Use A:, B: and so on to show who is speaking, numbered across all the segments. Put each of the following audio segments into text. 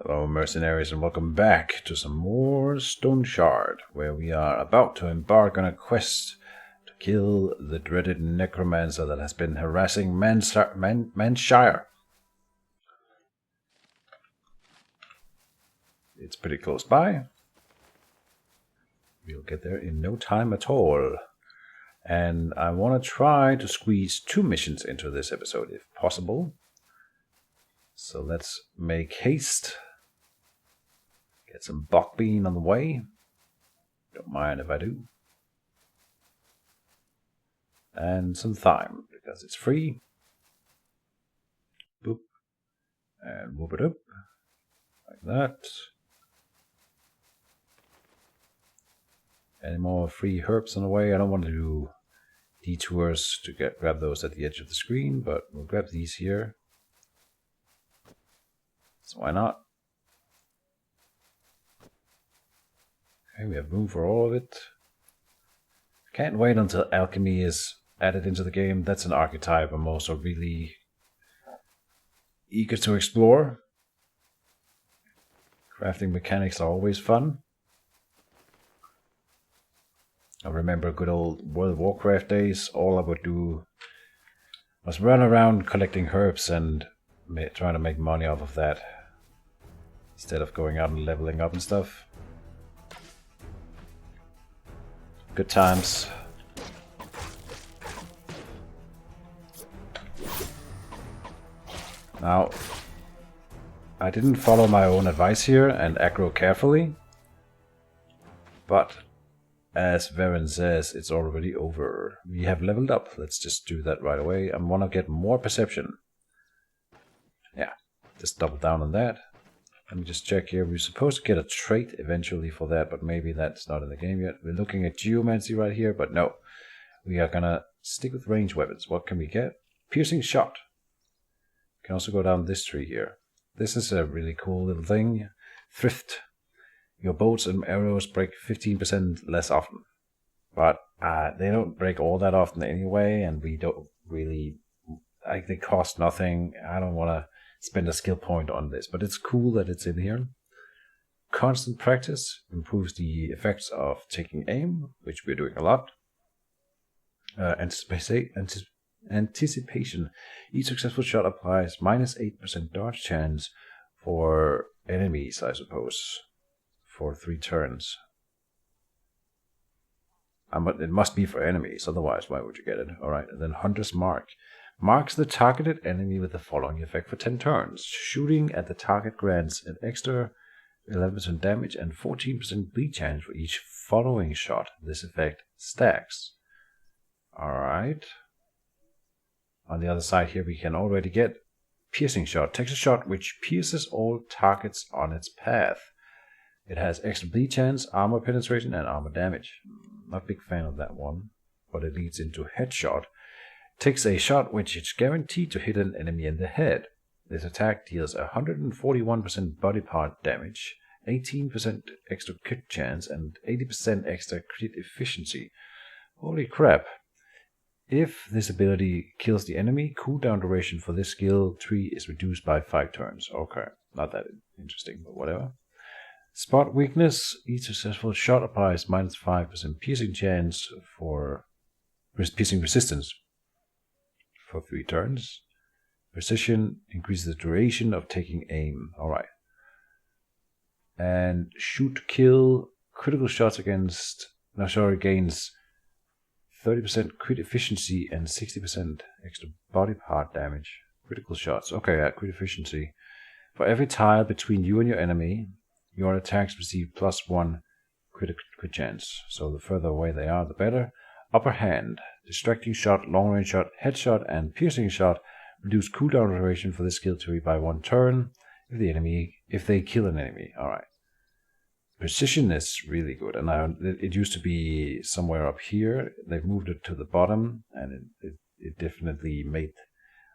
A: Hello mercenaries and welcome back to some more Stoneshard, where we are about to embark on a quest to kill the dreaded necromancer that has been harassing Manshire. It's pretty close by. We'll get there in no time at all. And I want to try to squeeze 2 missions into this episode if possible. So let's make haste. Get some buckbean on the way. Don't mind if I do. And some thyme, because it's free. Boop. And whoop it up. Like that. Any more free herbs on the way? I don't want to do detours to grab those at the edge of the screen, but we'll grab these here. So why not? Okay, we have room for all of it. Can't wait until alchemy is added into the game. That's an archetype I'm also really eager to explore. Crafting mechanics are always fun. I remember good old World of Warcraft days. All I would do was run around collecting herbs and trying to make money off of that, instead of going out and leveling up and stuff. Good times. Now, I didn't follow my own advice here and aggro carefully, but as Varen says, it's already over. We have leveled up. Let's just do that right away. I want to get more perception. Yeah, just double down on that. Let me just check here. We're supposed to get a trait eventually for that, but maybe that's not in the game yet. We're looking at geomancy right here, but no. We are gonna stick with range weapons. What can we get? Piercing shot. Can also go down this tree here. This is a really cool little thing. Thrift. Your bolts and arrows break 15% less often. But they don't break all that often anyway, and we don't really... they cost nothing. I don't want to spend a skill point on this, but it's cool that it's in here. Constant practice improves the effects of taking aim, which we're doing a lot. Anticipation. Each successful shot applies -8% dodge chance for enemies, I suppose, for 3 turns. It must be for enemies, otherwise why would you get it? Alright, and then Hunter's Mark. Marks the targeted enemy with the following effect for 10 turns. Shooting at the target grants an extra 11% damage and 14% bleed chance for each following shot. This effect stacks. Alright. On the other side here we can already get Piercing Shot. Takes a shot which pierces all targets on its path. It has extra bleed chance, armor penetration, and armor damage. Not a big fan of that one, but it leads into Headshot. Takes a shot which is guaranteed to hit an enemy in the head. This attack deals 141% body part damage, 18% extra crit chance, and 80% extra crit efficiency. Holy crap. If this ability kills the enemy, cooldown duration for this skill tree is reduced by 5 turns. Okay, not that interesting, but whatever. Spot weakness. Each successful shot applies -5% piercing chance for piercing resistance for 3 turns. Precision increases the duration of taking aim. Alright. And shoot to kill. Critical shots gains 30% crit efficiency and 60% extra body part damage. Critical shots. Okay, yeah, crit efficiency. For every tile between you and your enemy, your attacks receive +1 crit chance. So the further away they are, the better. Upper hand. Distracting shot, long range shot, headshot, and piercing shot reduce cooldown duration for this skill tree by 1 turn if they kill an enemy. Alright. Precision is really good, and it used to be somewhere up here. They've moved it to the bottom, and it definitely made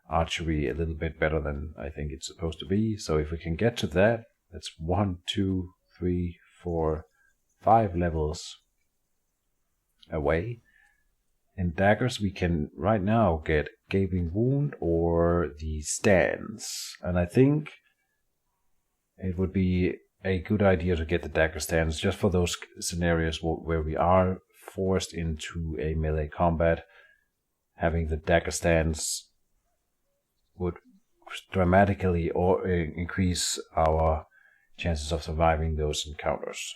A: archery a little bit better than I think it's supposed to be. So if we can get to that, that's 1, 2, 3, 4, 5 levels away. In daggers, we can right now get Gaping Wound or the Stance, and I think it would be a good idea to get the dagger stance just for those scenarios where we are forced into a melee combat. Having the dagger stance would dramatically increase our chances of surviving those encounters.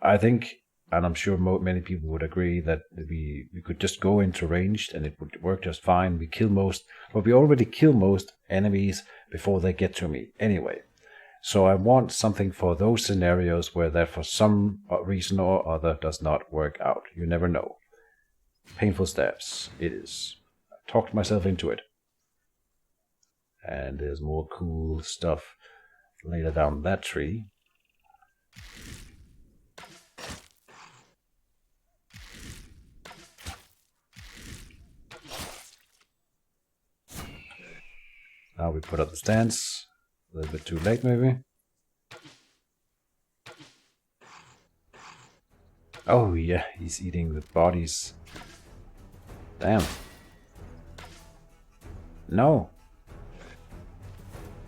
A: I think, and I'm sure many people would agree, that we could just go into ranged and it would work just fine. We kill most, but we already kill most enemies before they get to me anyway. So I want something for those scenarios where that for some reason or other does not work out. You never know. Painful stabs, it is. I talked myself into it. And there's more cool stuff later down that tree. Now we put up the stance. A little bit too late, maybe. Oh yeah, he's eating the bodies. Damn. No.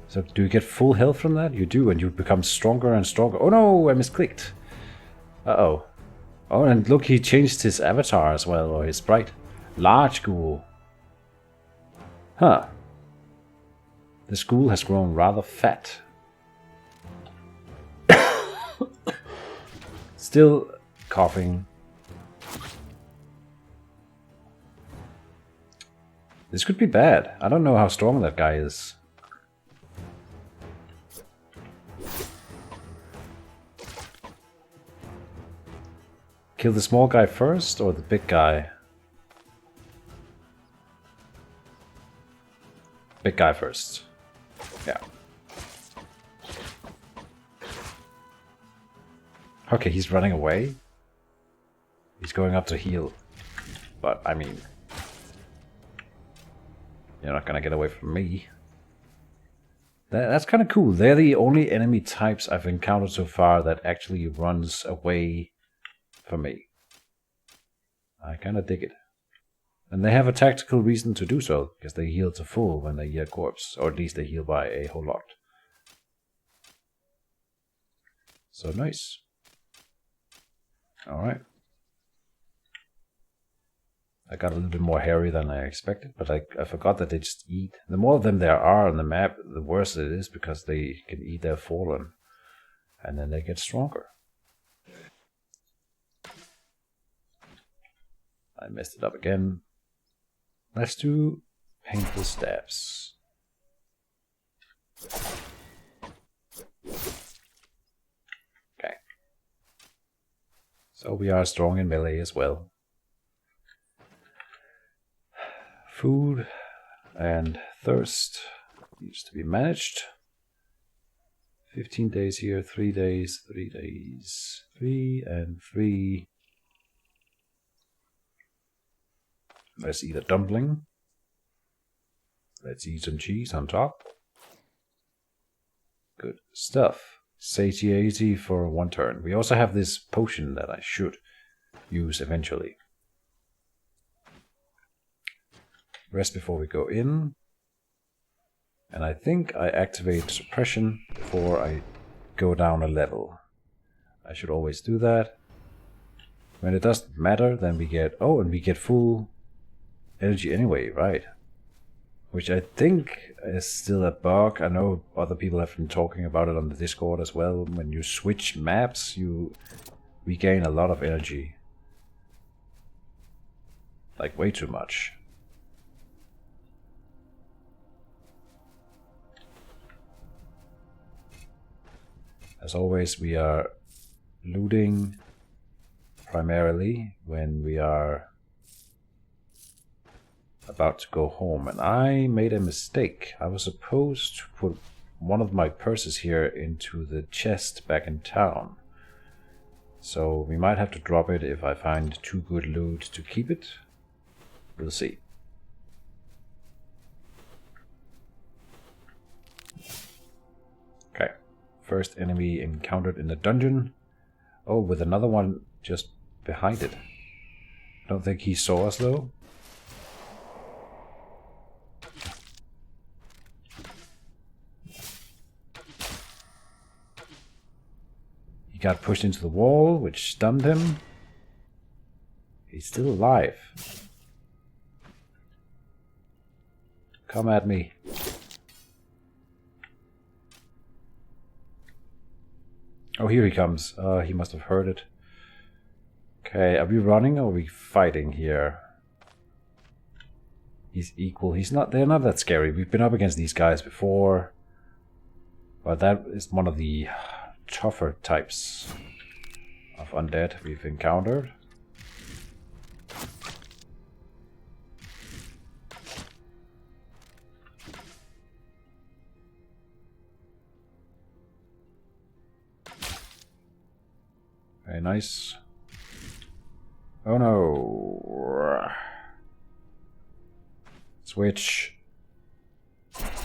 A: So do you get full health from that? You do, and you become stronger and stronger. Oh no, I misclicked. Uh-oh. Oh, and look, he changed his avatar as well, or his sprite. Large ghoul. Huh. The ghoul has grown rather fat. Still coughing. This could be bad. I don't know how strong that guy is. Kill the small guy first or the big guy? Big guy first. Yeah. Okay, he's running away. He's going up to heal. But, I mean... You're not gonna get away from me. That's kind of cool. They're the only enemy types I've encountered so far that actually runs away from me. I kind of dig it. And they have a tactical reason to do so, because they heal to full when they hear a corpse. Or at least they heal by a whole lot. So nice. Alright. I got a little bit more hairy than I expected, but I forgot that they just eat. The more of them there are on the map, the worse it is, because they can eat their fallen. And then they get stronger. I messed it up again. Let's do painful stabs. Okay. So we are strong in melee as well. Food and thirst needs to be managed. 15 days here, 3 days, 3 days, 3 and 3. Let's eat a dumpling. Let's eat some cheese on top. Good stuff. Satiety for 1 turn. We also have this potion that I should use eventually. Rest before we go in. And I think I activate suppression before I go down a level. I should always do that. When it doesn't matter, then we get... Oh, and we get full energy anyway, right? Which I think is still a bug. I know other people have been talking about it on the Discord as well. When you switch maps, you regain a lot of energy. Like way too much. As always, we are looting primarily when we are about to go home. And I made a mistake. I was supposed to put one of my purses here into the chest back in town. So we might have to drop it if I find too good loot to keep it. We'll see. Okay. First enemy encountered in the dungeon. Oh, with another one just behind it. Don't think he saw us though. got pushed into the wall, which stunned him. He's still alive. Come at me. Oh, here he comes. He must have heard it. Okay, are we running or are we fighting here? He's equal. They're not that scary. We've been up against these guys before. But that is one of the tougher types of undead we've encountered. Very nice. Oh no. Switch.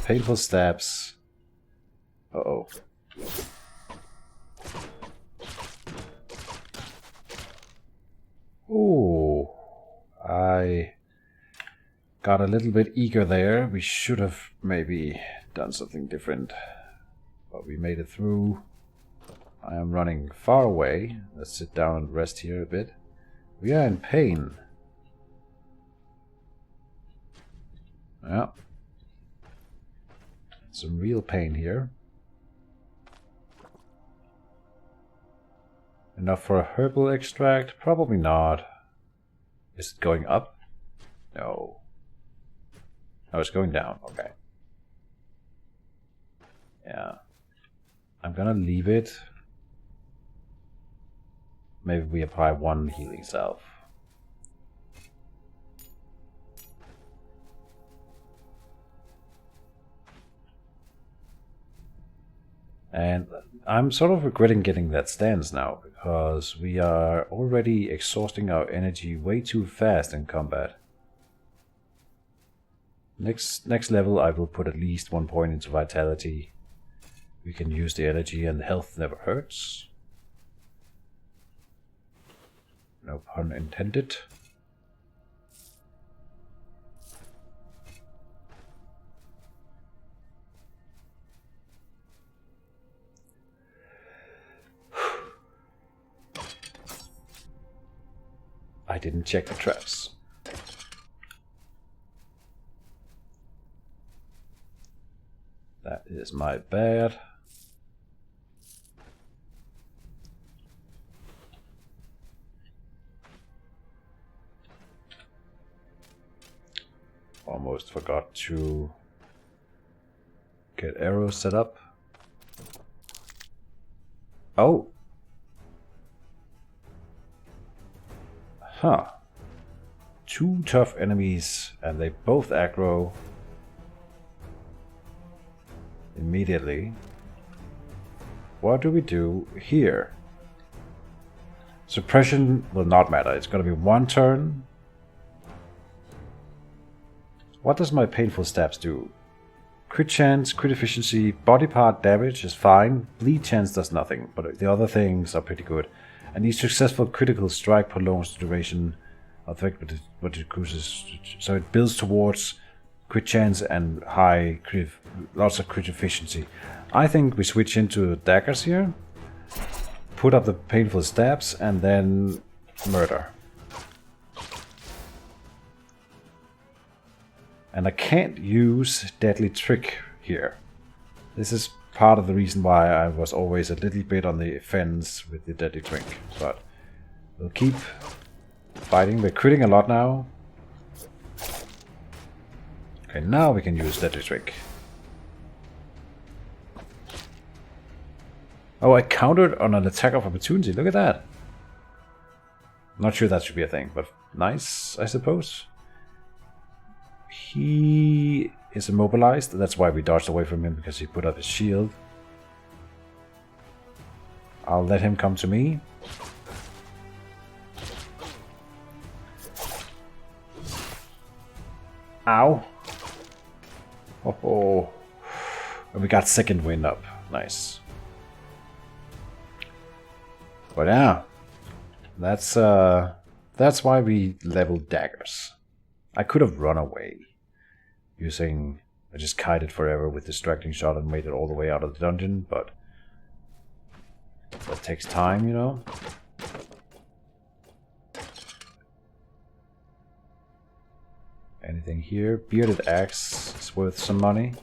A: Painful stabs. Uh-oh. Ooh. I got a little bit eager there. We should have maybe done something different. But we made it through. I am running far away. Let's sit down and rest here a bit. We are in pain. Yeah. Some real pain here. Enough for a herbal extract? Probably not. Is it going up? No. Oh, it's going down. Okay. Yeah. I'm gonna leave it. Maybe we apply one healing salve. And I'm sort of regretting getting that stance now, because we are already exhausting our energy way too fast in combat. Next level I will put at least 1 point into vitality. We can use the energy and health never hurts. No pun intended. I didn't check the traps. That is my bad. Almost forgot to get arrows set up. Oh! Huh. 2 tough enemies, and they both aggro immediately. What do we do here? Suppression will not matter. It's going to be 1 turn. What does my painful stabs do? Crit chance, crit efficiency, body part damage is fine. Bleed chance does nothing, but the other things are pretty good. And each successful critical strike prolongs the duration of effect, but it cruises. So it builds towards crit chance and high crit, lots of crit efficiency. I think we switch into daggers here, put up the painful stabs, and then murder. And I can't use Deadly Trick here. This is part of the reason why I was always a little bit on the fence with the Deadly Trick. But we'll keep fighting. We're critting a lot now. Okay, now we can use Deadly Trick. Oh, I countered on an attack of opportunity. Look at that. Not sure that should be a thing, but nice, I suppose. He is immobilized. That's why we dodged away from him, because he put up his shield. I'll let him come to me. Ow. Oh. And we got second wind up. Nice. But yeah. That's why we leveled daggers. I could have run away. I just kited forever with distracting shot and made it all the way out of the dungeon, but That takes time, you know. Anything here? Bearded axe is worth some money.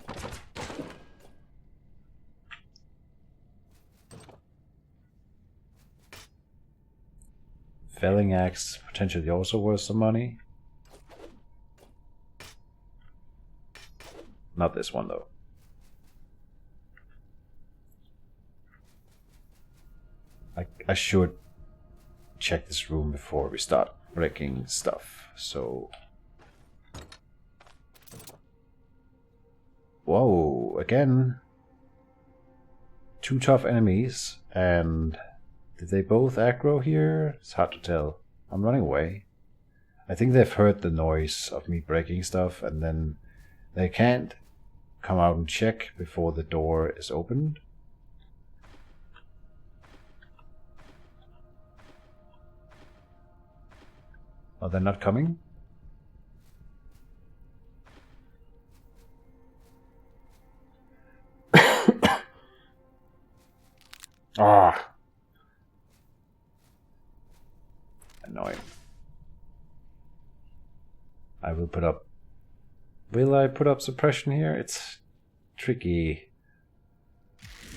A: Felling axe potentially also worth some money. Not this one though. I should check this room before we start breaking stuff. So, whoa, again. 2 tough enemies, and did they both aggro here? It's hard to tell. I'm running away. I think they've heard the noise of me breaking stuff, and then they can't come out and check before the door is opened. Oh, they're not coming? Ah! Annoying. I will put up... Will I put up suppression here? It's tricky.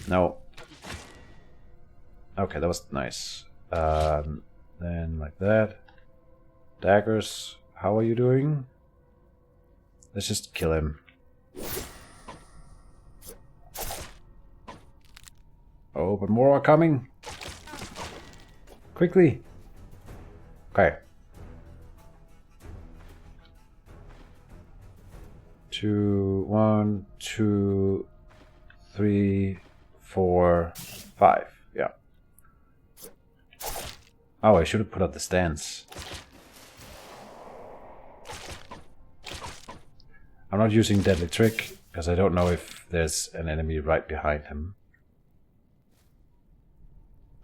A: No. Okay, that was nice. Then like that. Daggers, how are you doing? Let's just kill him. Oh, but more are coming. Quickly. Okay. 2, 1, 2, 3, 4, 5. Yeah. Oh, I should have put up the stance. I'm not using Deadly Trick, because I don't know if there's an enemy right behind him.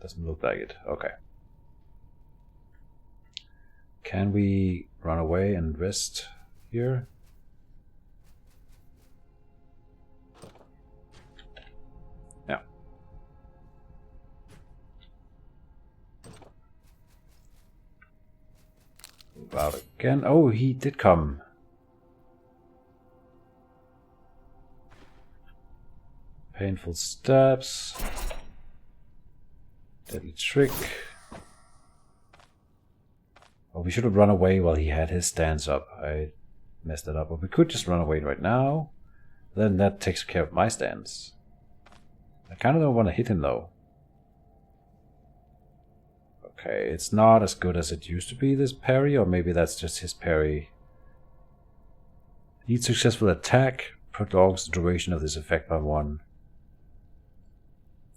A: Doesn't look like it. Okay. Can we run away and rest here? Yeah. Move out again. Oh, he did come. Painful stabs. Deadly Trick. Oh, we should have run away while he had his stance up. I messed it up. But we could just run away right now. Then that takes care of my stance. I kind of don't want to hit him though. Okay, it's not as good as it used to be, this parry. Or maybe that's just his parry. Each successful attack prolongs the duration of this effect by 1.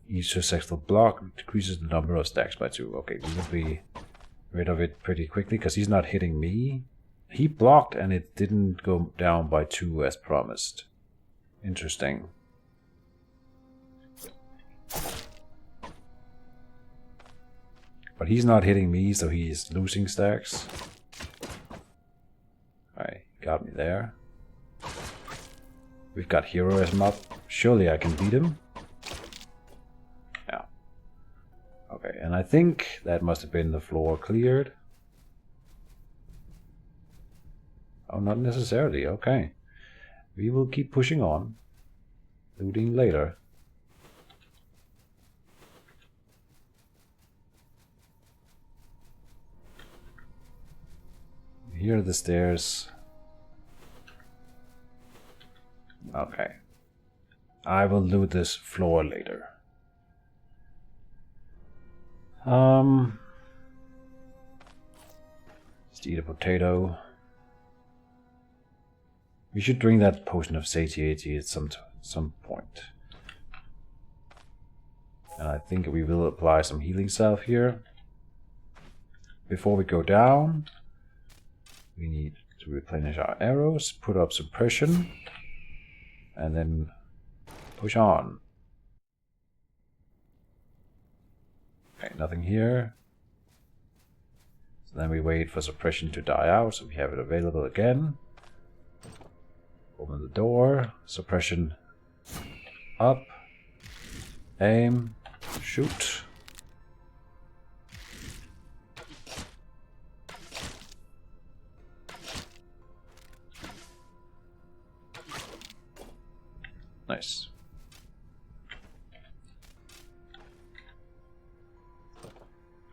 A: Each successful block decreases the number of stacks by 2. Okay, we will be rid of it pretty quickly because he's not hitting me. He blocked and it didn't go down by 2 as promised. Interesting. But he's not hitting me, so he's losing stacks. Alright, got me there. We've got heroism up. Surely I can beat him. Okay, and I think that must have been the floor cleared. Oh, not necessarily. Okay. We will keep pushing on. Looting later. Here are the stairs. Okay. I will loot this floor later. Just eat a potato. We should drink that potion of satiety at some point. And I think we will apply some healing salve here. Before we go down, we need to replenish our arrows, put up suppression, and then push on. Okay, nothing here. So then we wait for suppression to die out, so we have it available again. Open the door, suppression up, aim, shoot.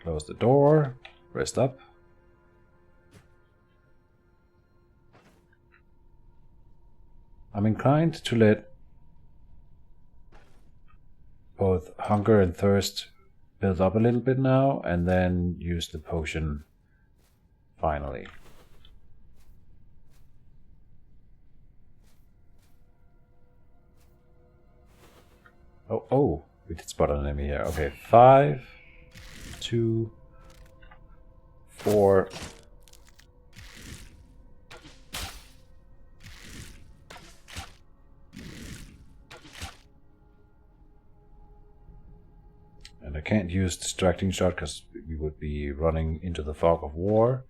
A: Close the door. Rest up. I'm inclined to let both hunger and thirst build up a little bit now, and then use the potion finally. Oh, we did spot an enemy here. Okay, 5, 2, 4. And I can't use distracting shot because we would be running into the fog of war.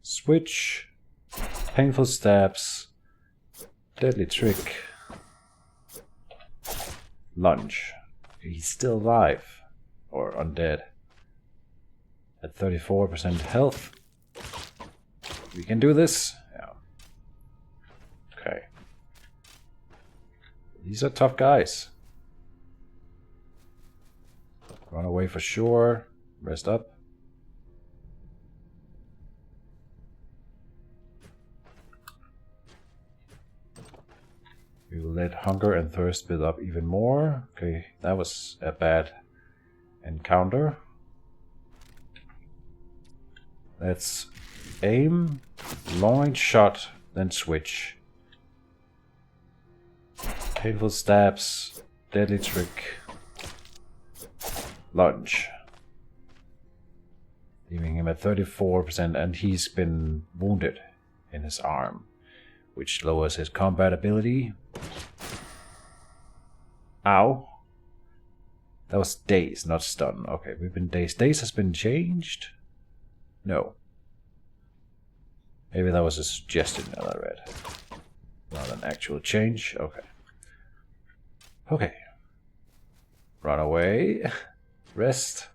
A: Switch, painful stabs, deadly trick, lunge. He's still alive, or undead. At 34% health. We can do this. Yeah. Okay. These are tough guys. Run away for sure. Rest up. We will let hunger and thirst build up even more. Okay, that was a bad encounter. Let's aim, long shot, then switch. Painful stabs, deadly trick, lunge. Leaving him at 34%, and he's been wounded in his arm, which lowers his combat ability. Ow. That was daze, not stun. Okay, we've been dazed. Daze has been changed? No. Maybe that was a suggestion that I read. Not an actual change. Okay. Okay. Run away. Rest.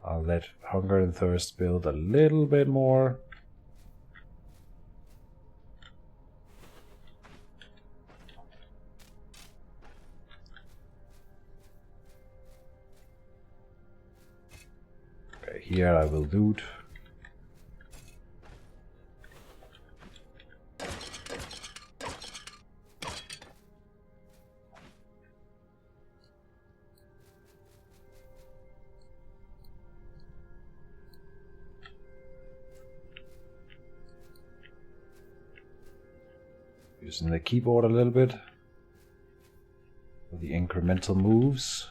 A: I'll let hunger and thirst build a little bit more. Okay, here I will loot. Using the keyboard a little bit for the incremental moves.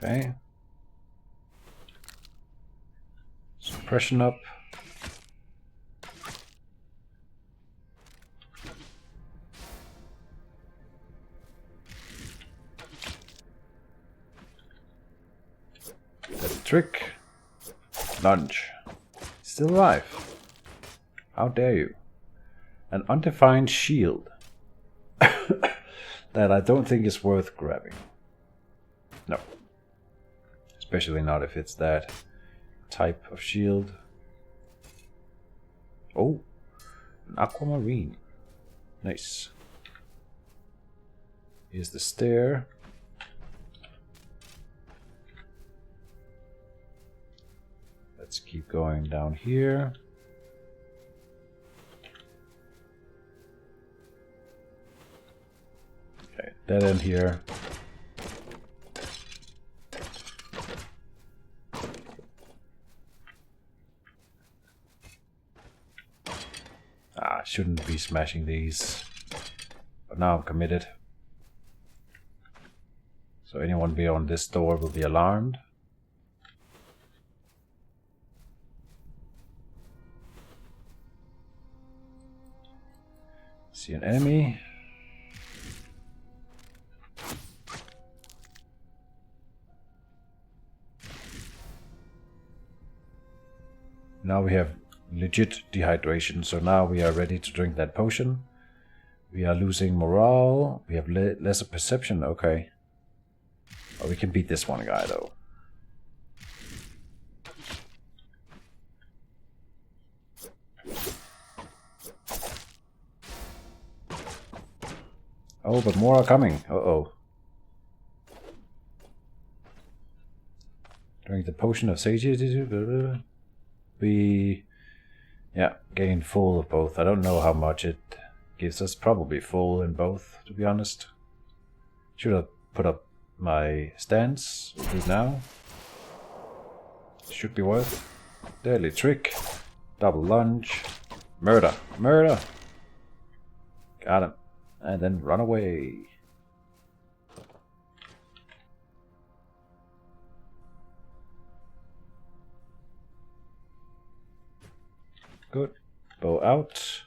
A: Okay. Suppression up. Trick. Lunge. Still alive. How dare you? An undefined shield. That I don't think is worth grabbing. No. Especially not if it's that type of shield. Oh. An aquamarine. Nice. Here's the stair. Let's keep going down here. Okay, dead end here. Shouldn't be smashing these. But now I'm committed. So anyone beyond this door will be alarmed. See an enemy. Now we have legit dehydration, so now we are ready to drink that potion. We are losing morale. We have lesser perception. Okay. Oh, we can beat this one guy though. Oh, but more are coming. Uh-oh. Drink the potion of satiety. We, yeah, gain full of both. I don't know how much it gives us. Probably full in both, to be honest. Should have put up my stance. We'll do it now. Should be worth. Deadly trick. Double lunge. Murder. Murder. Got him. And then run away. Good. Bow out.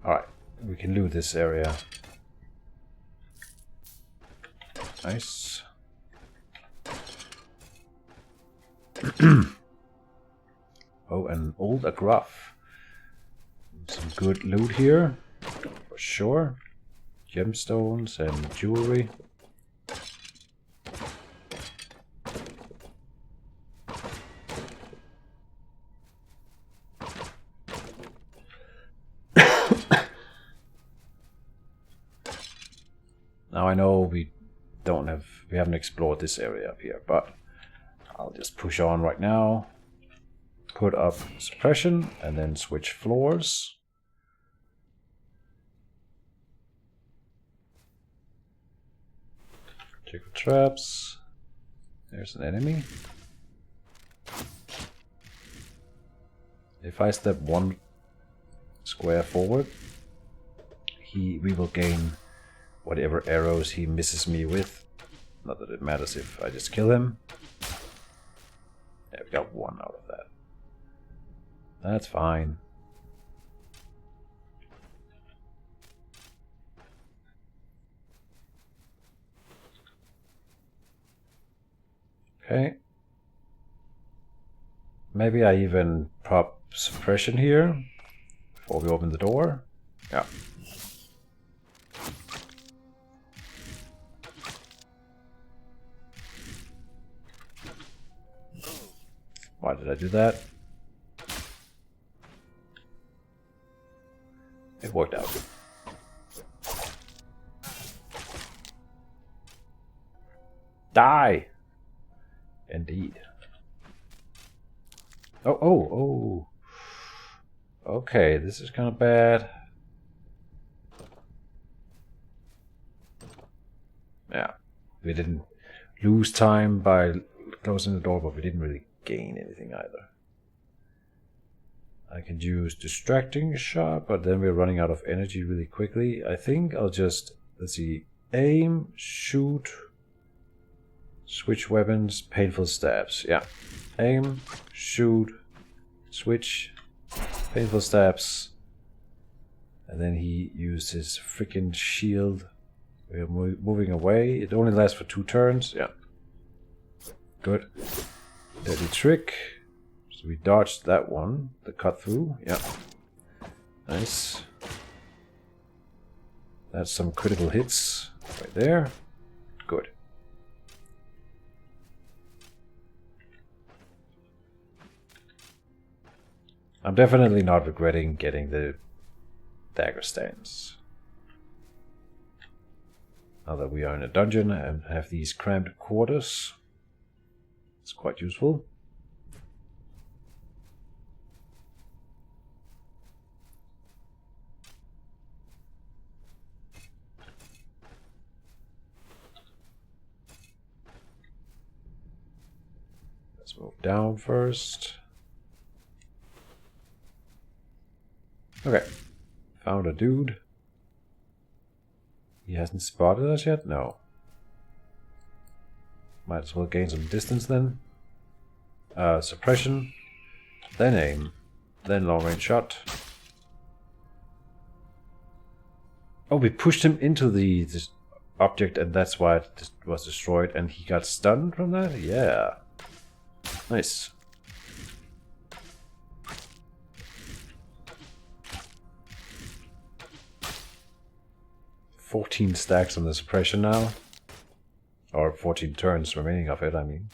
A: Alright, we can loot this area. Nice. Oh, an old agruff. Some good loot here, for sure. Gemstones and jewelry. Now I know we haven't explored this area up here, but I'll just push on right now. Put up suppression and then switch floors. Check for traps. There's an enemy. If I step 1 square forward, we will gain whatever arrows he misses me with. Not that it matters if I just kill him. Yeah, we got 1 out of that. That's fine. Okay. Maybe I even prop suppression here before we open the door. Yeah. Why did I do that? It worked out. Die! Indeed. Oh. Okay, this is kind of bad. Yeah. We didn't lose time by closing the door, but we didn't really gain anything either. I can use distracting shot, but then we're running out of energy really quickly. I think I'll just, let's see, aim, shoot, switch weapons, painful stabs. Yeah. Aim, shoot, switch, painful stabs. And then he used his freaking shield. We're moving away. It only lasts for 2 turns. Yeah. Good. Deadly trick. So we dodged that one. The cut through. Yeah. Nice. That's some critical hits right there. Good. I'm definitely not regretting getting the dagger stance. Now that we are in a dungeon and have these cramped quarters, it's quite useful. Let's move down first. Okay, found a dude. He hasn't spotted us yet? No. Might as well gain some distance then. Suppression, then aim, then long range shot. Oh, we pushed him into this object, and that's why it was destroyed, and he got stunned from that? Yeah. Nice. $14 stacks on the suppression now. Or 14 turns remaining of it, I mean.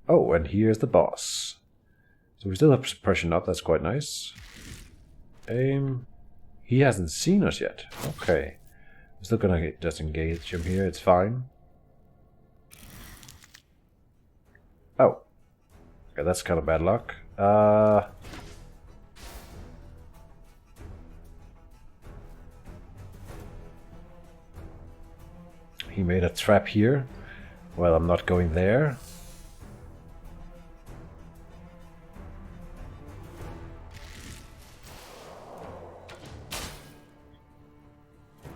A: Oh, and here's the boss. So we still have suppression up, that's quite nice. Aim. He hasn't seen us yet. Okay. I'm still gonna just engage him here, it's fine. Oh. Okay, that's kind of bad luck. He made a trap here. Well, I'm not going there.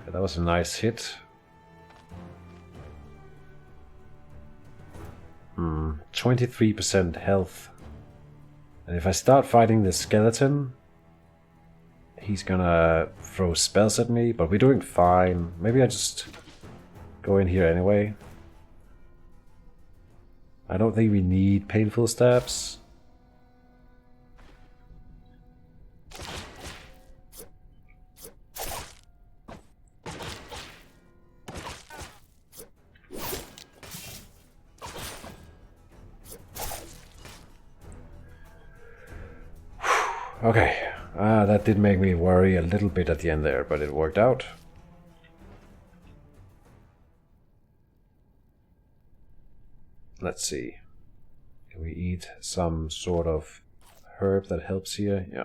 A: Okay, that was a nice hit. 23% health. And if I start fighting this skeleton, he's gonna throw spells at me, but we're doing fine. Maybe I just go in here anyway. I don't think we need painful stabs. Okay, that did make me worry a little bit at the end there, but it worked out. Let's see. Can we eat some sort of herb that helps here? Yeah.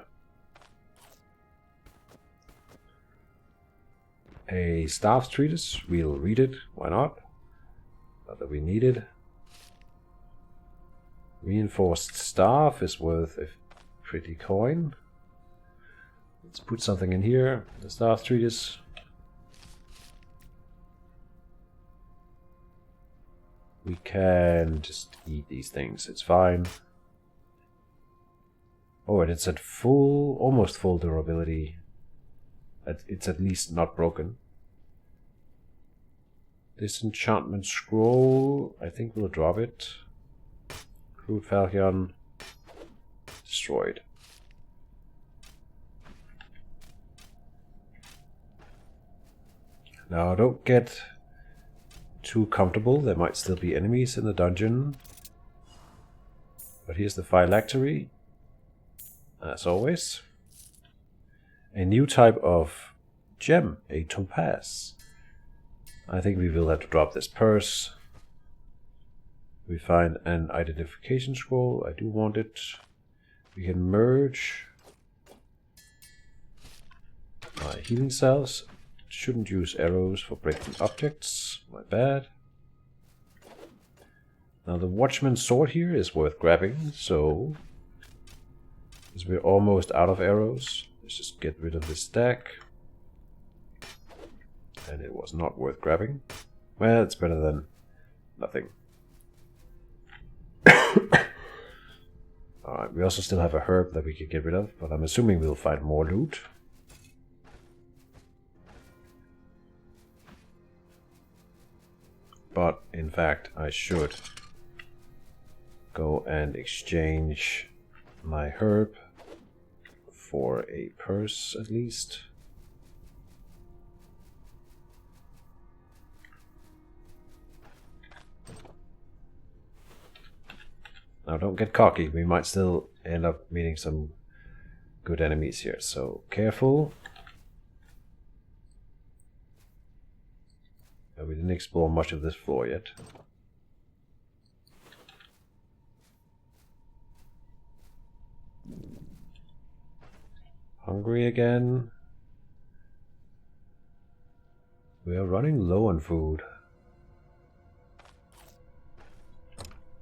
A: A staff treatise. We'll read it. Why not? Not that we need it. Reinforced staff is worth a pretty coin. Let's put something in here. The staff treatise. We can just eat these things, it's fine. Oh, and it's at full, almost full durability. It's at least not broken. Disenchantment scroll, I think we'll drop it. Crude Falchion, destroyed. Now don't get too comfortable, there might still be enemies in the dungeon. But here's the phylactery, as always. A new type of gem, a topaz. I think we will have to drop this purse. We find an identification scroll, I do want it. We can merge my healing cells. Shouldn't use arrows for breaking objects, my bad. Now the Watchman's sword here is worth grabbing, so as we're almost out of arrows, let's just get rid of this stack. And it was not worth grabbing. Well, it's better than nothing. Alright, we also still have a herb that we could get rid of, but I'm assuming we'll find more loot. But in fact, I should go and exchange my herb for a purse at least. Now don't get cocky, we might still end up meeting some good enemies here, so careful. We didn't explore much of this floor yet. Hungry again. We are running low on food.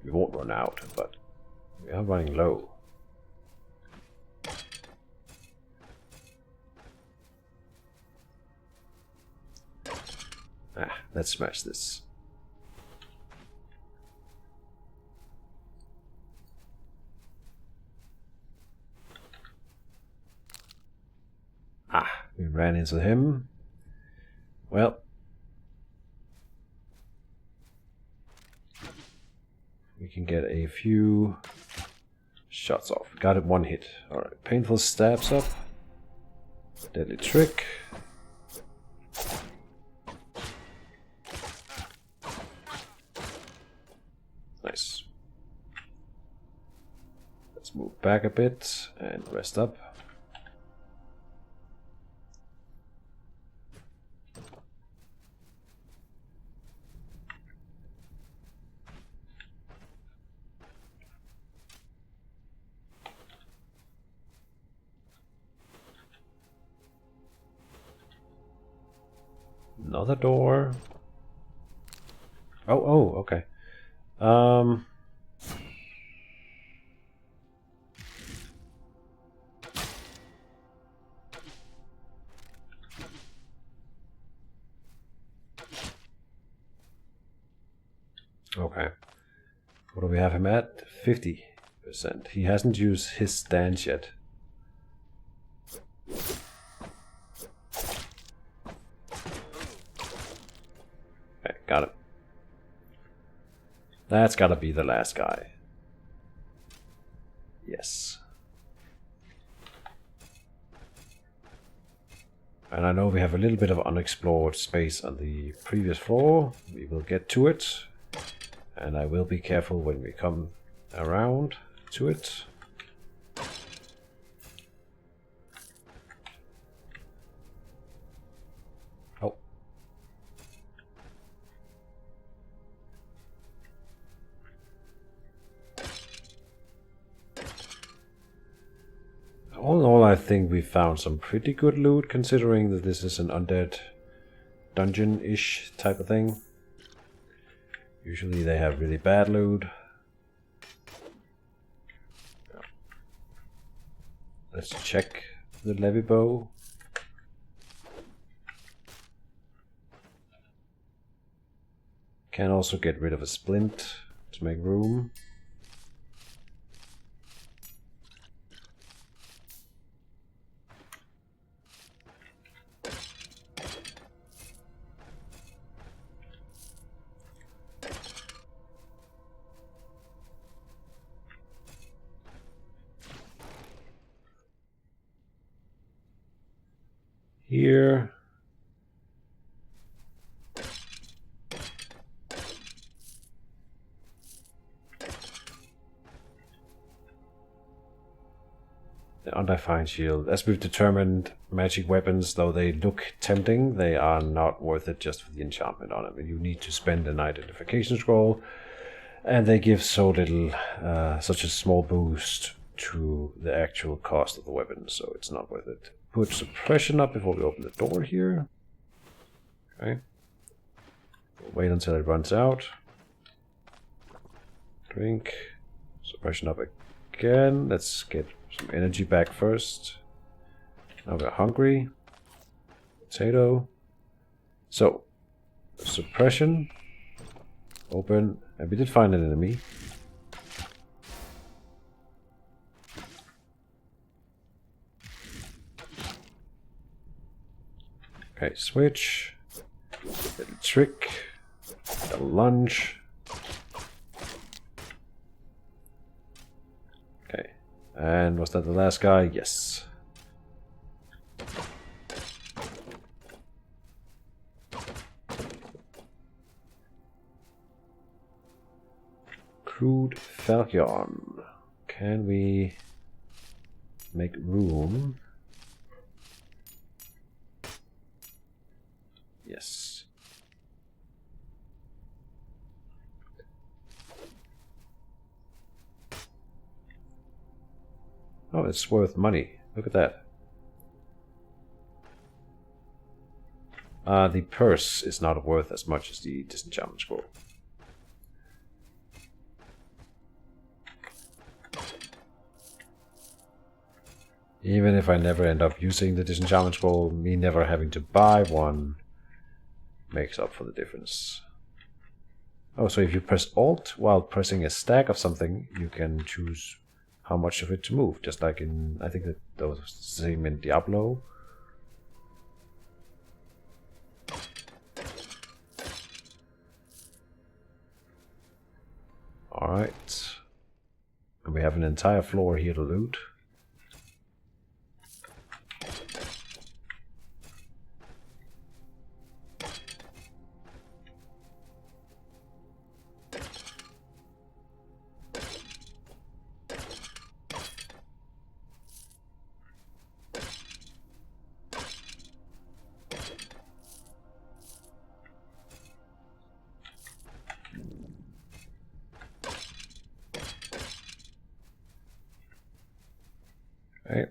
A: We won't run out, but we are running low. Let's smash this. ran into him. Well, we can get a few shots off. Got it, one hit. Alright, painful stabs up. Deadly trick. Nice. Let's move back a bit and rest up. Another door. Oh, okay. Okay. What do we have him at? 50%. He hasn't used his stance yet. Okay, got it. That's gotta be the last guy. Yes. And I know we have a little bit of unexplored space on the previous floor. We will get to it. And I will be careful when we come around to it. Oh. All in all, I think we found some pretty good loot, considering that this is an undead dungeon-ish type of thing. Usually they have really bad loot. Let's check the levy bow. Can also get rid of a splint to make room. Here. The undefined shield. As we've determined, magic weapons, though they look tempting, they are not worth it just for the enchantment on them. You need to spend an identification scroll, and they give so little, such a small boost to the actual cost of the weapon, so it's not worth it. Put suppression up before we open the door here. Okay. We'll wait until it runs out. Drink. Suppression up again. Let's get some energy back first. Now we're hungry. Potato. So, suppression. Open. And we did find an enemy. Okay, switch, little trick, a lunge. Okay, and was that the last guy? Yes. Crude falchion. Can we make room? Yes. Oh, it's worth money. Look at that. The purse is not worth as much as the disenchantment scroll. Even if I never end up using the disenchantment scroll, me never having to buy one makes up for the difference. Oh, so if you press Alt while pressing a stack of something, you can choose how much of it to move, just like in, I think that was the same in Diablo. have an entire floor here to loot. Okay.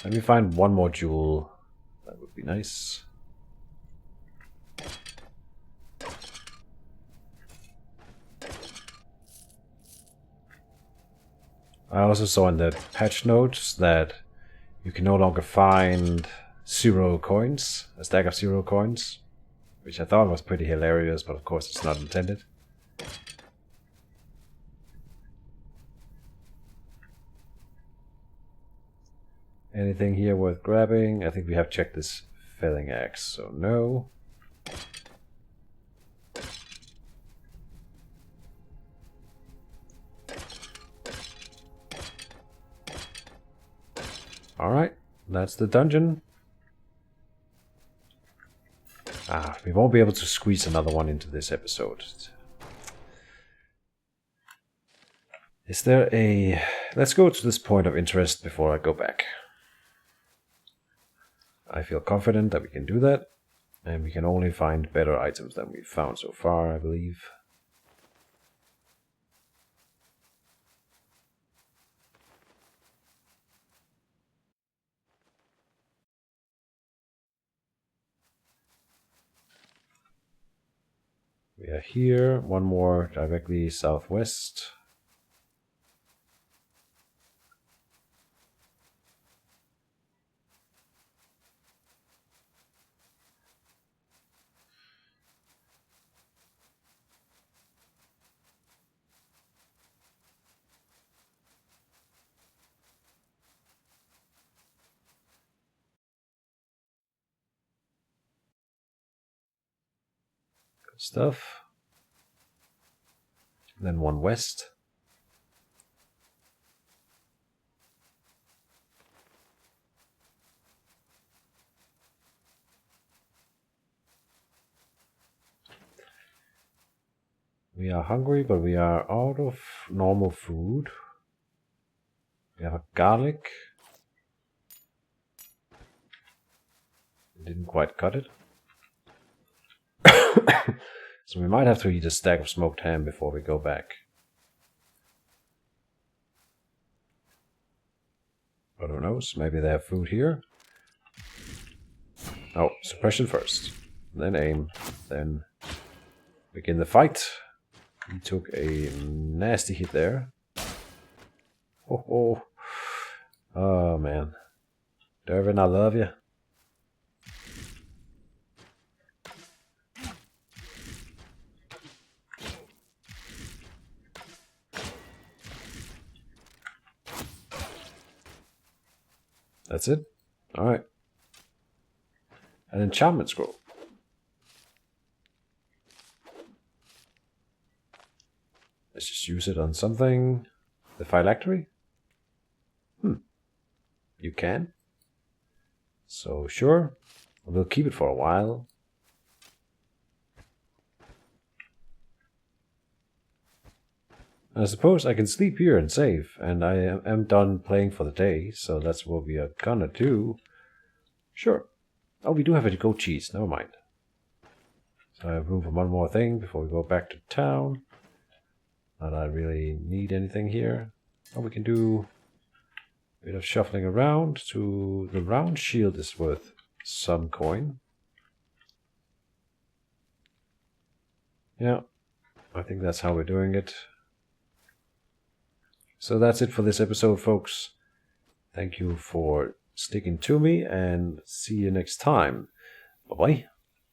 A: Let me find one more jewel. That would be nice. I also saw in the patch notes that you can no longer find 0 coins, a stack of 0 coins, which I thought was pretty hilarious, but of course it's not intended. Anything here worth grabbing? I think we have checked this felling axe, so no. Alright, that's the dungeon. We won't be able to squeeze another one into this episode. Is there a... Let's go to this point of interest before I go back. I feel confident that we can do that, and we can only find better items than we've found so far, I believe. We are here, one more directly southwest. Good stuff. Then one west. We are hungry, but we are out of normal food. We have a garlic. Didn't quite cut it. So we might have to eat a stack of smoked ham before we go back. But who knows? Maybe they have food here. Oh, suppression first. Then aim. Then begin the fight. He took a nasty hit there. Oh man. Dervin, I love you. That's it? Alright. An enchantment scroll. Let's just use it on something. The phylactery? You can. So sure. We'll keep it for a while. I suppose I can sleep here and save, and I am done playing for the day, so that's what we are gonna do. Sure. Oh, we do have a goat cheese, never mind. So I have room for one more thing before we go back to town. Not that I really need anything here. Oh, we can do a bit of shuffling around to... The round shield is worth some coin. Yeah, I think that's how we're doing it. So that's it for this episode, folks. Thank you for sticking to me, and see you next time. Bye-bye.